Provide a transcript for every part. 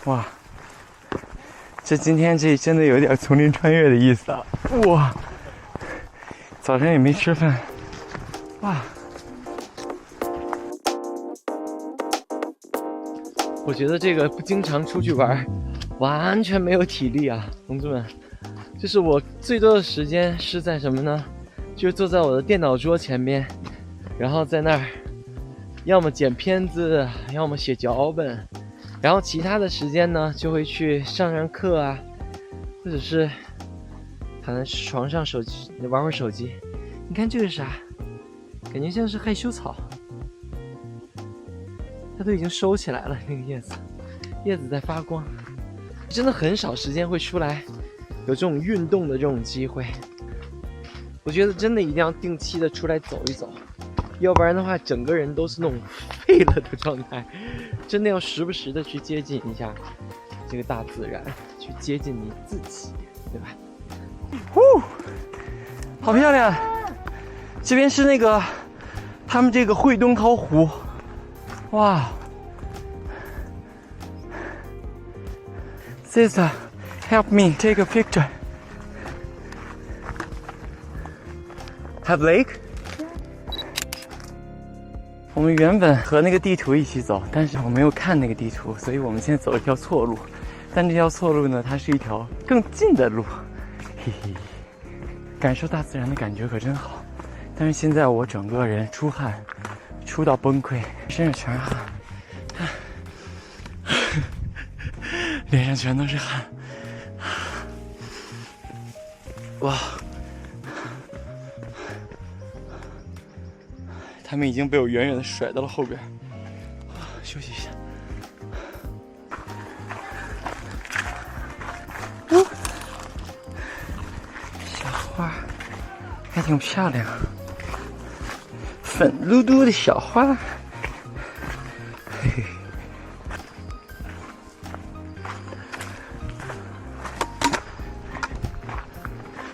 哇，今天这真的有点丛林穿越的意思啊！哇，早上也没吃饭，哇！我觉得这个不经常出去玩，完全没有体力啊，同志们。就是我最多的时间是在什么呢？就是坐在我的电脑桌前面，然后在那儿，要么剪片子，要么写脚本。然后其他的时间呢，就会去上课啊，或者是躺在床上玩会手机。你看这个啥？感觉像是害羞草，它都已经收起来了。那个叶子在发光，真的很少时间会出来有这种运动的这种机会。我觉得真的一定要定期的出来走一走，要不然的话，整个人都是那种废了的状态。真的要时不时的去接近一下这个大自然，去接近你自己，对吧？呼，好漂亮！这边是那个他们这个惠东涛湖，哇 ！Sister, help me take a picture. Have lake?我们原本和那个地图一起走，但是我没有看那个地图，所以我们现在走了一条错路。但这条错路呢，它是一条更近的路，嘿嘿。感受大自然的感觉可真好。但是现在我整个人出汗，出到崩溃，身上全是汗，脸上全都是汗。哇！他们已经被我远远的甩到了后边，休息一下。小花还挺漂亮，粉嘟嘟的小花。嘿嘿。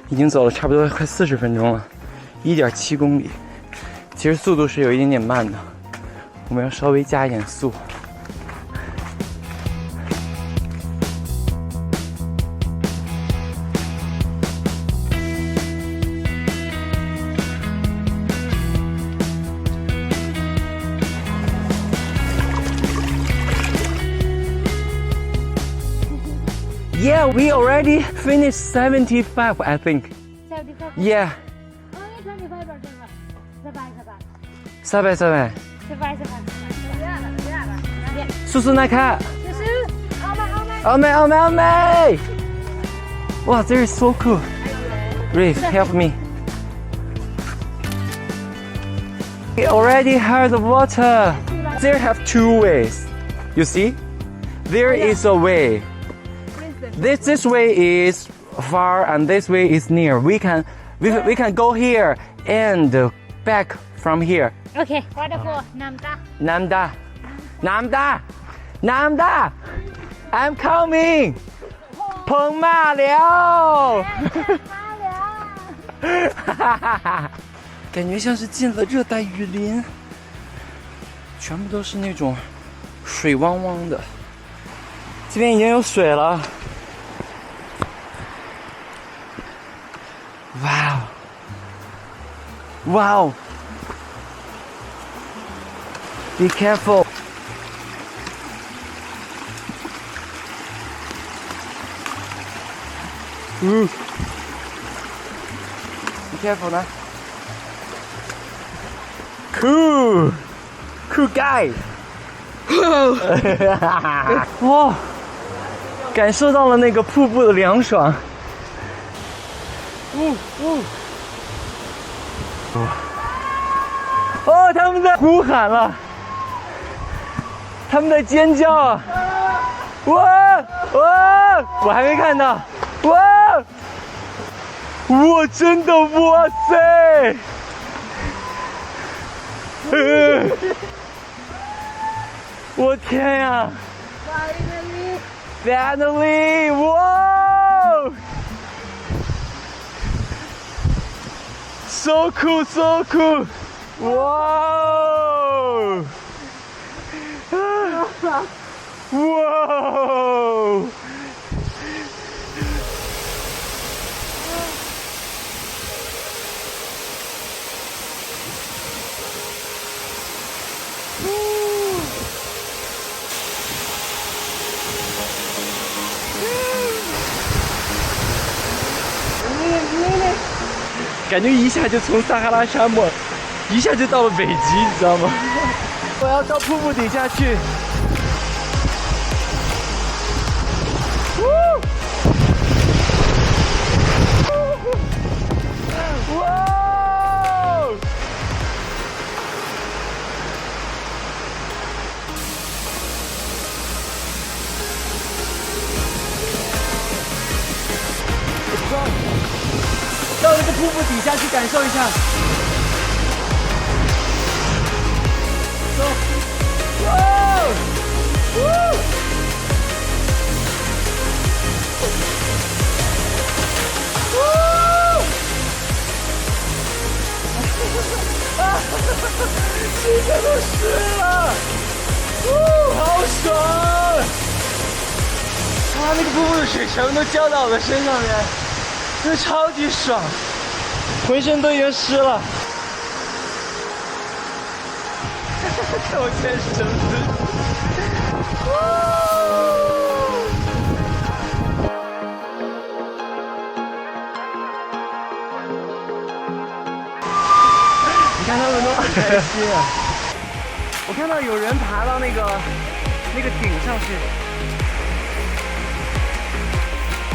已经走了差不多快40分钟了，1.7公里。其实速度是有一点点慢的，我们要稍微加一点速。Yeah, we already finished 75, I think. 75. Yeah. Only 25 or 300. 叔叔那看。欧美。哇 ，this is so cool. Reese, help me. We already heard the water. There have two ways. You see? There is a way. This way is far and this way is near. We can go here and back from here. Okay, waterfall, Namda. Namda, I'm coming. 彭马了，感觉像是进了热带雨林，全部都是那种水汪汪的。这边已经有水了。Wow! Be careful! Be careful 呢 Cool guy! 哇，感受到了那个瀑布的凉爽。哦，他们在呼喊了，他们在尖叫啊！哇！我还没看到，哇！真的哇塞！我天呀 ！Finally！ 哇 ！So cool！ 哇！哇！感觉一下就从撒哈拉沙漠，一下就到了北极，你知道吗？我要到瀑布底下去。哇！到那个瀑布底下去感受一下。走！哇！呜！膝盖都湿了，好爽！哇，那个瀑布的水全部都浇到我的身上面，真的超级爽，浑身都已经湿了。看我现在是什么姿势？你看他们都很开心啊！我看到有人爬到那个顶上去。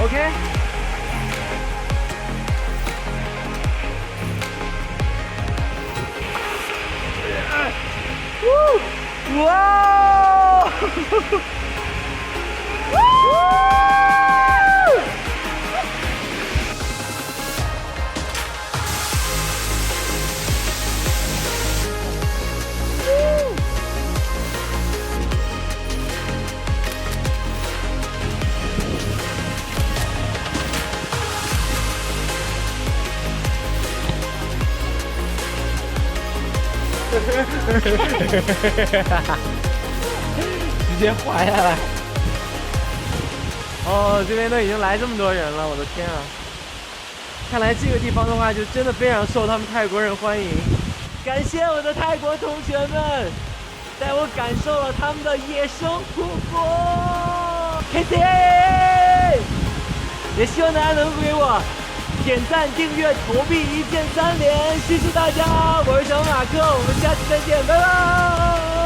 OK。哇！直接滑下来。哦，这边都已经来这么多人了，我的天啊！看来这个地方的话，就真的非常受他们泰国人欢迎。感谢我的泰国同学们，带我感受了他们的野生瀑布。谢谢！也希望大家能给我点赞、订阅、投币1键3连，谢谢大家！我是小马克，我们下期再见，拜拜。